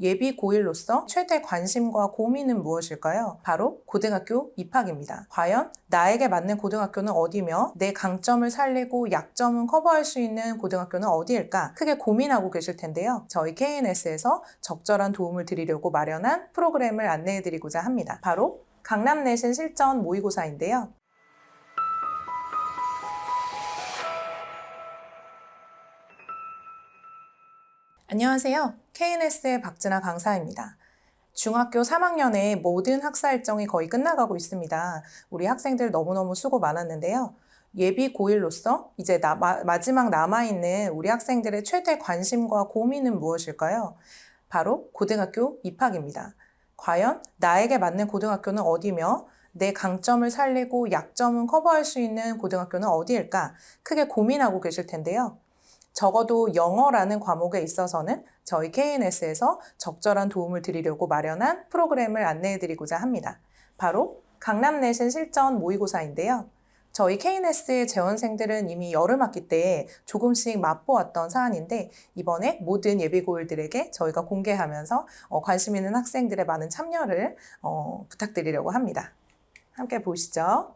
예비 고1로서 최대 관심과 고민은 무엇일까요? 바로 고등학교 입학입니다. 과연 나에게 맞는 고등학교는 어디며 내 강점을 살리고 약점은 커버할 수 있는 고등학교는 어디일까? 크게 고민하고 계실 텐데요. 저희 KNS에서 적절한 도움을 드리려고 마련한 프로그램을 안내해드리고자 합니다. 바로 강남 내신 실전 모의고사인데요. 안녕하세요. KNS의 박진아 강사입니다. 중학교 3학년의 모든 학사 일정이 거의 끝나가고 있습니다. 우리 학생들 너무너무 수고 많았는데요. 예비 고1로서 이제 마지막 남아있는 우리 학생들의 최대 관심과 고민은 무엇일까요? 바로 고등학교 입학입니다. 과연 나에게 맞는 고등학교는 어디며 내 강점을 살리고 약점은 커버할 수 있는 고등학교는 어디일까? 크게 고민하고 계실 텐데요. 적어도 영어라는 과목에 있어서는 저희 KNS에서 적절한 도움을 드리려고 마련한 프로그램을 안내해드리고자 합니다. 바로 강남 내신 실전 모의고사인데요. 저희 KNS의 재원생들은 이미 여름학기 때 조금씩 맛보았던 사안인데 이번에 모든 예비고1들에게 저희가 공개하면서 관심 있는 학생들의 많은 참여를 부탁드리려고 합니다. 함께 보시죠.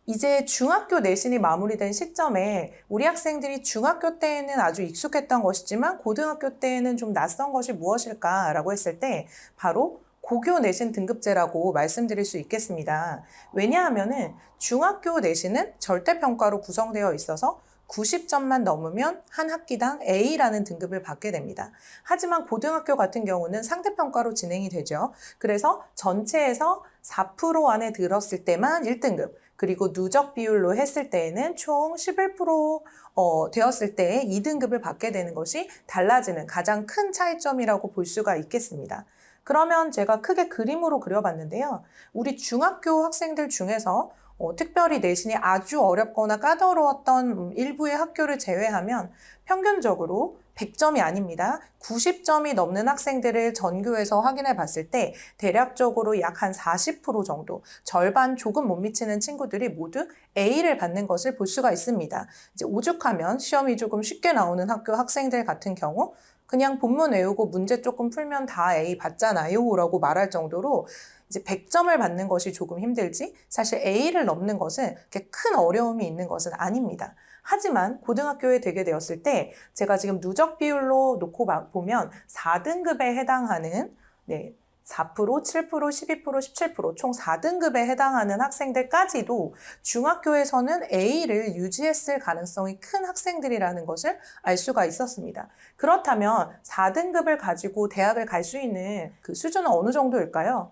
이제 중학교 내신이 마무리된 시점에 우리 학생들이 중학교 때에는 아주 익숙했던 것이지만 고등학교 때에는 좀 낯선 것이 무엇일까라고 했을 때 바로 고교 내신 등급제라고 말씀드릴 수 있겠습니다. 왜냐하면은 중학교 내신은 절대평가로 구성되어 있어서 90점만 넘으면 한 학기당 A라는 등급을 받게 됩니다. 하지만 고등학교 같은 경우는 상대평가로 진행이 되죠. 그래서 전체에서 4% 안에 들었을 때만 1등급, 그리고 누적 비율로 했을 때에는 총 11% 되었을 때 2등급을 받게 되는 것이 달라지는 가장 큰 차이점이라고 볼 수가 있겠습니다. 그러면 제가 크게 그림으로 그려봤는데요. 우리 중학교 학생들 중에서 특별히 내신이 아주 어렵거나 까다로웠던 일부의 학교를 제외하면 평균적으로 100점이 아닙니다. 90점이 넘는 학생들을 전교에서 확인해 봤을 때 대략적으로 약 한 40% 정도, 절반 조금 못 미치는 친구들이 모두 A를 받는 것을 볼 수가 있습니다. 이제 오죽하면 시험이 조금 쉽게 나오는 학교 학생들 같은 경우 그냥 본문 외우고 문제 조금 풀면 다 A 받잖아요 라고 말할 정도로 이제 100점을 받는 것이 조금 힘들지 사실 A를 넘는 것은 그렇게 큰 어려움이 있는 것은 아닙니다. 하지만 고등학교에 되게 되었을 때 제가 지금 누적 비율로 놓고 보면 4등급에 해당하는 4%, 7%, 12%, 17%총 4등급에 해당하는 학생들까지도 중학교에서는 A를 유지했을 가능성이 큰 학생들이라는 것을 알 수가 있었습니다. 그렇다면 4등급을 가지고 대학을 갈 수 있는 그 수준은 어느 정도일까요?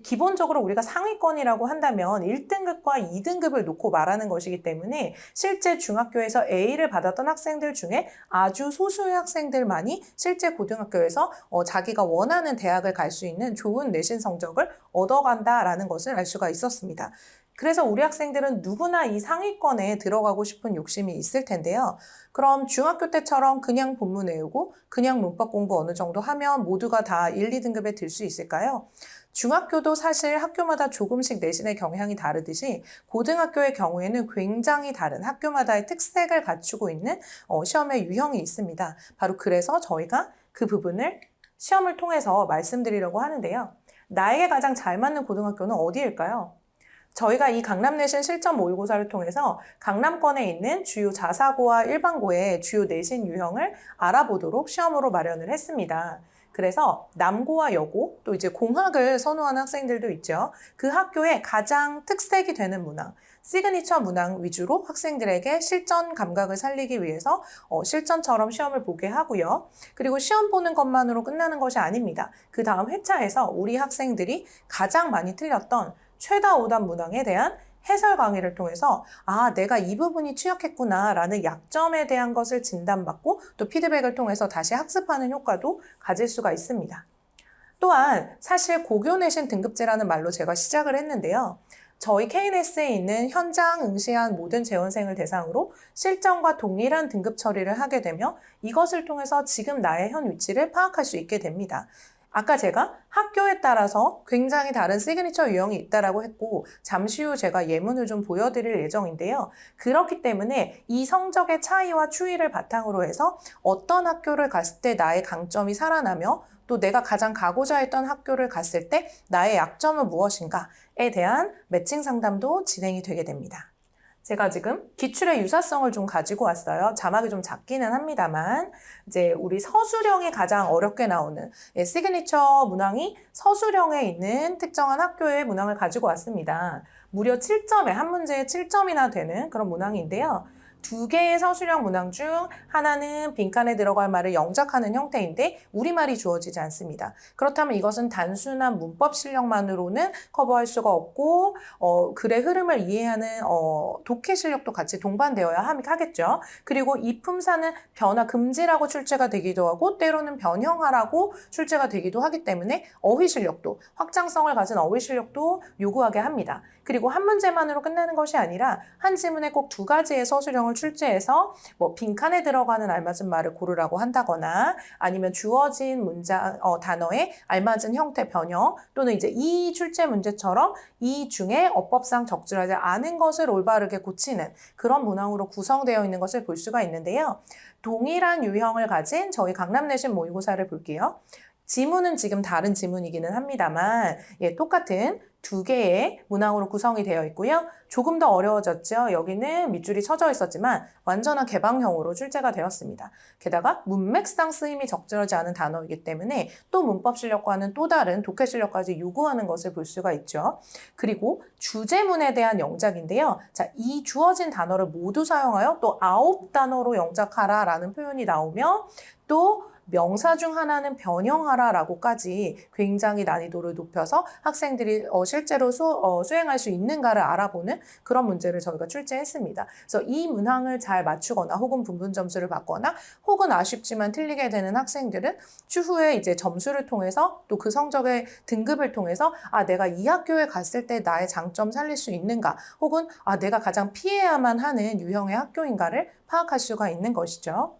기본적으로 우리가 상위권이라고 한다면 1등급과 2등급을 놓고 말하는 것이기 때문에 실제 중학교에서 A를 받았던 학생들 중에 아주 소수의 학생들만이 실제 고등학교에서 자기가 원하는 대학을 갈 수 있는 좋은 내신 성적을 얻어간다라는 것을 알 수가 있었습니다. 그래서 우리 학생들은 누구나 이 상위권에 들어가고 싶은 욕심이 있을 텐데요. 그럼 중학교 때처럼 그냥 본문 외우고 그냥 문법 공부 어느 정도 하면 모두가 다 1, 2등급에 들 수 있을까요? 중학교도 사실 학교마다 조금씩 내신의 경향이 다르듯이 고등학교의 경우에는 굉장히 다른 학교마다의 특색을 갖추고 있는 시험의 유형이 있습니다. 바로 그래서 저희가 그 부분을 시험을 통해서 말씀드리려고 하는데요. 나에게 가장 잘 맞는 고등학교는 어디일까요? 저희가 이 강남 내신 실전 모의고사를 통해서 강남권에 있는 주요 자사고와 일반고의 주요 내신 유형을 알아보도록 시험으로 마련을 했습니다. 그래서 남고와 여고, 또 이제 공학을 선호하는 학생들도 있죠. 그 학교의 가장 특색이 되는 문항, 시그니처 문항 위주로 학생들에게 실전 감각을 살리기 위해서 실전처럼 시험을 보게 하고요. 그리고 시험 보는 것만으로 끝나는 것이 아닙니다. 그 다음 회차에서 우리 학생들이 가장 많이 틀렸던 최다 오답 문항에 대한 해설 강의를 통해서 내가 이 부분이 취약했구나 라는 약점에 대한 것을 진단받고 또 피드백을 통해서 다시 학습하는 효과도 가질 수가 있습니다. 또한 사실 고교 내신 등급제라는 말로 제가 시작을 했는데요. 저희 KNS에 있는 현장 응시한 모든 재원생을 대상으로 실전과 동일한 등급 처리를 하게 되며 이것을 통해서 지금 나의 현 위치를 파악할 수 있게 됩니다. 아까 제가 학교에 따라서 굉장히 다른 시그니처 유형이 있다라고 했고 잠시 후 제가 예문을 좀 보여드릴 예정인데요. 그렇기 때문에 이 성적의 차이와 추이를 바탕으로 해서 어떤 학교를 갔을 때 나의 강점이 살아나며 또 내가 가장 가고자 했던 학교를 갔을 때 나의 약점은 무엇인가에 대한 매칭 상담도 진행이 되게 됩니다. 제가 지금 기출의 유사성을 좀 가지고 왔어요. 자막이 좀 작기는 합니다만 이제 우리 서술형이 가장 어렵게 나오는 시그니처 문항이 서술형에 있는 특정한 학교의 문항을 가지고 왔습니다. 무려 7점에 한 문제에 7점이나 되는 그런 문항인데요. 두 개의 서술형 문항 중 하나는 빈칸에 들어갈 말을 영작하는 형태인데 우리말이 주어지지 않습니다. 그렇다면 이것은 단순한 문법 실력만으로는 커버할 수가 없고 글의 흐름을 이해하는 독해 실력도 같이 동반되어야 하겠죠. 그리고 이 품사는 변화 금지라고 출제가 되기도 하고 때로는 변형하라고 출제가 되기도 하기 때문에 어휘 실력도 확장성을 가진 어휘 실력도 요구하게 합니다. 그리고 한 문제만으로 끝나는 것이 아니라 한 지문에 꼭 두 가지의 서술형을 출제해서 뭐 빈칸에 들어가는 알맞은 말을 고르라고 한다거나 아니면 주어진 문장 단어에 알맞은 형태 변형 또는 이제 이 출제 문제처럼 이 중에 어법상 적절하지 않은 것을 올바르게 고치는 그런 문항으로 구성되어 있는 것을 볼 수가 있는데요. 동일한 유형을 가진 저희 강남내신 모의고사를 볼게요. 지문은 지금 다른 지문이기는 합니다만 똑같은 두 개의 문항으로 구성이 되어 있고요. 조금 더 어려워졌죠. 여기는 밑줄이 쳐져 있었지만 완전한 개방형으로 출제가 되었습니다. 게다가 문맥상 쓰임이 적절하지 않은 단어이기 때문에 또 문법 실력과는 또 다른 독해 실력까지 요구하는 것을 볼 수가 있죠. 그리고 주제문에 대한 영작인데요. 자, 이 주어진 단어를 모두 사용하여 또 9단어로 영작하라 라는 표현이 나오며 또 명사 중 하나는 변형하라 라고까지 굉장히 난이도를 높여서 학생들이 실제로 수행할 수 있는가를 알아보는 그런 문제를 저희가 출제했습니다. 그래서 이 문항을 잘 맞추거나 혹은 분분 점수를 받거나 혹은 아쉽지만 틀리게 되는 학생들은 추후에 이제 점수를 통해서 또 그 성적의 등급을 통해서 내가 이 학교에 갔을 때 나의 장점 살릴 수 있는가 혹은 내가 가장 피해야만 하는 유형의 학교인가를 파악할 수가 있는 것이죠.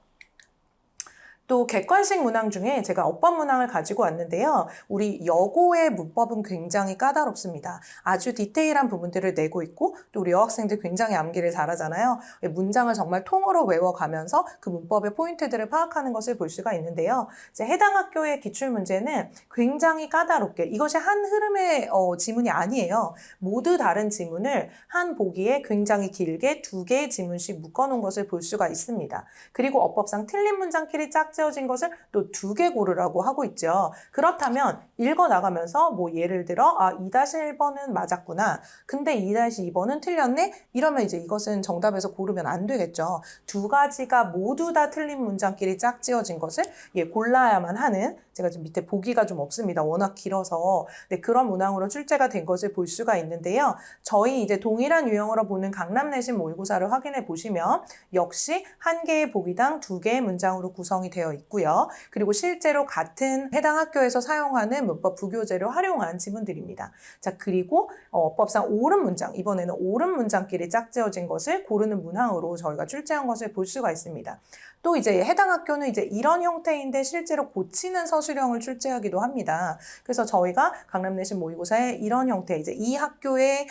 또 객관식 문항 중에 제가 어법 문항을 가지고 왔는데요. 우리 여고의 문법은 굉장히 까다롭습니다. 아주 디테일한 부분들을 내고 있고 또 우리 여학생들 굉장히 암기를 잘하잖아요. 문장을 정말 통으로 외워가면서 그 문법의 포인트들을 파악하는 것을 볼 수가 있는데요. 이제 해당 학교의 기출문제는 굉장히 까다롭게 이것이 한 흐름의 지문이 아니에요. 모두 다른 지문을 한 보기에 굉장히 길게 두 개의 지문씩 묶어놓은 것을 볼 수가 있습니다. 그리고 어법상 틀린 문장끼리 짝지어진 것을 또 두 개 고르라고 하고 있죠. 그렇다면 읽어나가면서 뭐 예를 들어 2-1번은 맞았구나. 근데 2-2번은 틀렸네? 이러면 이제 이것은 정답에서 고르면 안 되겠죠. 두 가지가 모두 다 틀린 문장끼리 짝지어진 것을 골라야만 하는 제가 지금 밑에 보기가 좀 없습니다. 워낙 길어서. 네, 그런 문항으로 출제가 된 것을 볼 수가 있는데요. 저희 이제 동일한 유형으로 보는 강남내신 모의고사를 확인해 보시면 역시 한 개의 보기당 두 개의 문장으로 구성이 되어 있고요. 그리고 실제로 같은 해당 학교에서 사용하는 문법 부교재를 활용한 지문들입니다. 자, 그리고 어법상 옳은 문장, 이번에는 옳은 문장끼리 짝지어진 것을 고르는 문항으로 저희가 출제한 것을 볼 수가 있습니다. 또 이제 해당 학교는 이제 이런 형태인데 실제로 고치는 서술형을 출제하기도 합니다. 그래서 저희가 강남내신 모의고사에 이런 형태, 이제 이 학교의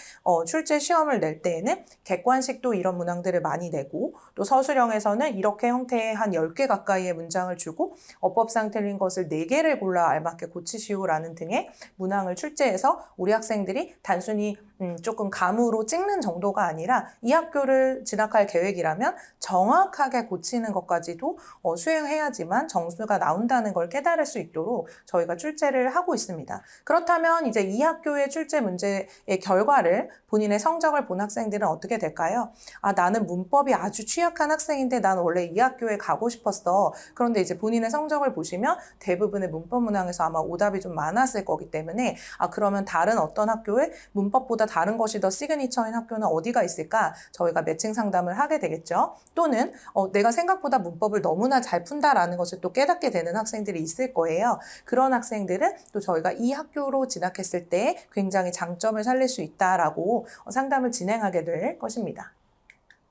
출제 시험을 낼 때에는 객관식도 이런 문항들을 많이 내고 또 서술형에서는 이렇게 형태의 한 10개 가까이의 문장을 주고 어법상 틀린 것을 4개를 골라 알맞게 고치시오라는 등의 문항을 출제해서 우리 학생들이 단순히 조금 감으로 찍는 정도가 아니라 이 학교를 진학할 계획이라면 정확하게 고치는 것까지도 수행해야지만 점수가 나온다는 걸 깨달을 수 있도록 저희가 출제를 하고 있습니다. 그렇다면 이제 이 학교의 출제 문제의 결과를 본인의 성적을 본 학생들은 어떻게 될까요? 나는 문법이 아주 취약한 학생인데 난 원래 이 학교에 가고 싶었어. 그런데 이제 본인의 성적을 보시면 대부분의 문법 문항에서 아마 오답이 좀 많았을 거기 때문에 그러면 다른 어떤 학교에 문법보다 다른 것이 더 시그니처인 학교는 어디가 있을까? 저희가 매칭 상담을 하게 되겠죠. 또는 내가 생각보다 문법을 너무나 잘 푼다라는 것을 또 깨닫게 되는 학생들이 있을 거예요. 그런 학생들은 또 저희가 이 학교로 진학했을 때 굉장히 장점을 살릴 수 있다라고 상담을 진행하게 될 것입니다.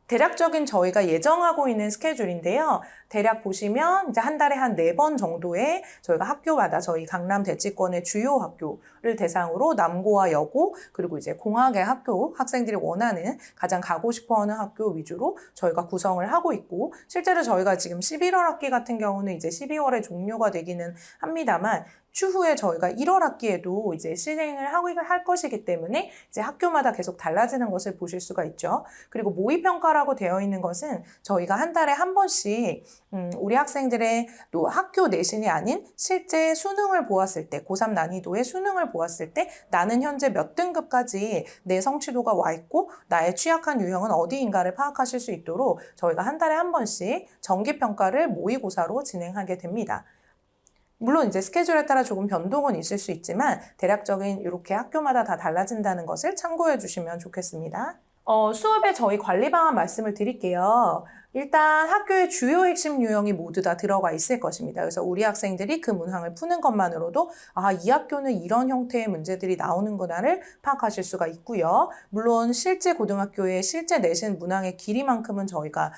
대략적인 저희가 예정하고 있는 스케줄인데요. 대략 보시면 이제 한 달에 한 4번 정도의 저희가 학교마다 저희 강남 대치권의 주요 학교를 대상으로 남고와 여고 그리고 이제 공학의 학교 학생들이 원하는 가장 가고 싶어하는 학교 위주로 저희가 구성을 하고 있고 실제로 저희가 지금 11월 학기 같은 경우는 이제 12월에 종료가 되기는 합니다만 추후에 저희가 1월 학기에도 이제 실행을 할 것이기 때문에 이제 학교마다 계속 달라지는 것을 보실 수가 있죠. 그리고 모의평가라고 되어 있는 것은 저희가 한 달에 한 번씩 우리 학생들의 또 학교 내신이 아닌 실제 수능을 보았을 때 고3 난이도의 수능을 보았을 때 나는 현재 몇 등급까지 내 성취도가 와 있고 나의 취약한 유형은 어디인가를 파악하실 수 있도록 저희가 한 달에 한 번씩 정기평가를 모의고사로 진행하게 됩니다. 물론 이제 스케줄에 따라 조금 변동은 있을 수 있지만 대략적인 이렇게 학교마다 다 달라진다는 것을 참고해 주시면 좋겠습니다. 수업에 저희 관리 방안 말씀을 드릴게요. 일단 학교의 주요 핵심 유형이 모두 다 들어가 있을 것입니다. 그래서 우리 학생들이 그 문항을 푸는 것만으로도 이 학교는 이런 형태의 문제들이 나오는구나를 파악하실 수가 있고요. 물론 실제 고등학교의 실제 내신 문항의 길이만큼은 저희가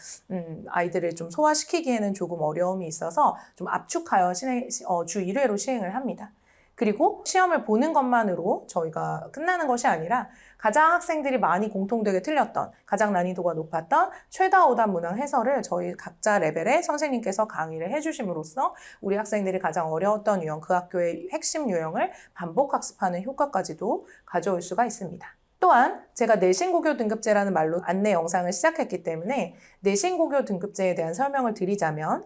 아이들을 좀 소화시키기에는 조금 어려움이 있어서 좀 압축하여 주 1회로 시행을 합니다. 그리고 시험을 보는 것만으로 저희가 끝나는 것이 아니라 가장 학생들이 많이 공통되게 틀렸던, 가장 난이도가 높았던 최다 오답 문항 해설을 저희 각자 레벨의 선생님께서 강의를 해주심으로써 우리 학생들이 가장 어려웠던 유형, 그 학교의 핵심 유형을 반복 학습하는 효과까지도 가져올 수가 있습니다. 또한 제가 내신고교 등급제라는 말로 안내 영상을 시작했기 때문에 내신고교 등급제에 대한 설명을 드리자면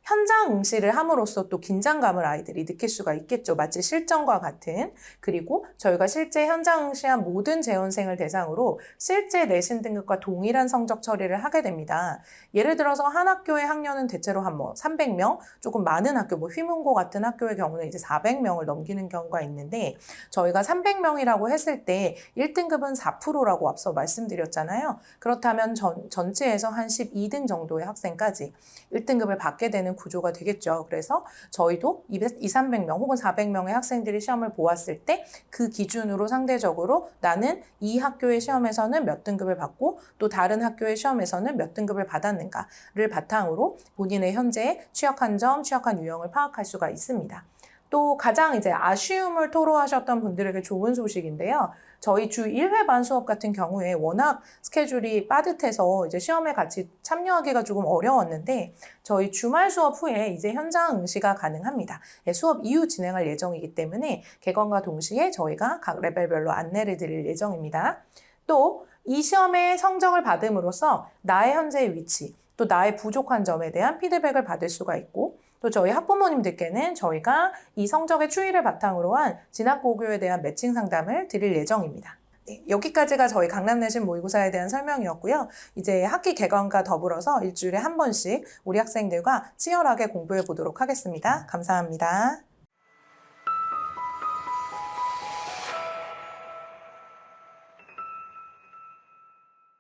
현장 응시를 함으로써 또 긴장감을 아이들이 느낄 수가 있겠죠. 마치 실전과 같은. 그리고 저희가 실제 현장 응시한 모든 재원생을 대상으로 실제 내신 등급과 동일한 성적 처리를 하게 됩니다. 예를 들어서 한 학교의 학년은 대체로 한 300명, 조금 많은 학교, 휘문고 같은 학교의 경우는 이제 400명을 넘기는 경우가 있는데 저희가 300명이라고 했을 때 1등급은 4%라고 앞서 말씀드렸잖아요. 그렇다면 전체에서 한 12등 정도의 학생까지 1등급을 받게 되는 구조가 되겠죠. 그래서 저희도 300명 혹은 400명의 학생들이 시험을 보았을 때 그 기준으로 상대적으로 나는 이 학교의 시험에서는 몇 등급을 받고 또 다른 학교의 시험에서는 몇 등급을 받았는가를 바탕으로 본인의 현재 취약한 점, 취약한 유형을 파악할 수가 있습니다. 또 가장 이제 아쉬움을 토로하셨던 분들에게 좋은 소식인데요. 저희 주 1회 반 수업 같은 경우에 워낙 스케줄이 빠듯해서 이제 시험에 같이 참여하기가 조금 어려웠는데 저희 주말 수업 후에 이제 현장 응시가 가능합니다. 수업 이후 진행할 예정이기 때문에 개강과 동시에 저희가 각 레벨별로 안내를 드릴 예정입니다. 또 이 시험의 성적을 받음으로써 나의 현재의 위치, 또 나의 부족한 점에 대한 피드백을 받을 수가 있고 또 저희 학부모님들께는 저희가 이 성적의 추이를 바탕으로 한 진학고교에 대한 매칭 상담을 드릴 예정입니다. 네, 여기까지가 저희 강남내신 모의고사에 대한 설명이었고요. 이제 학기 개강과 더불어서 일주일에 한 번씩 우리 학생들과 치열하게 공부해 보도록 하겠습니다. 감사합니다.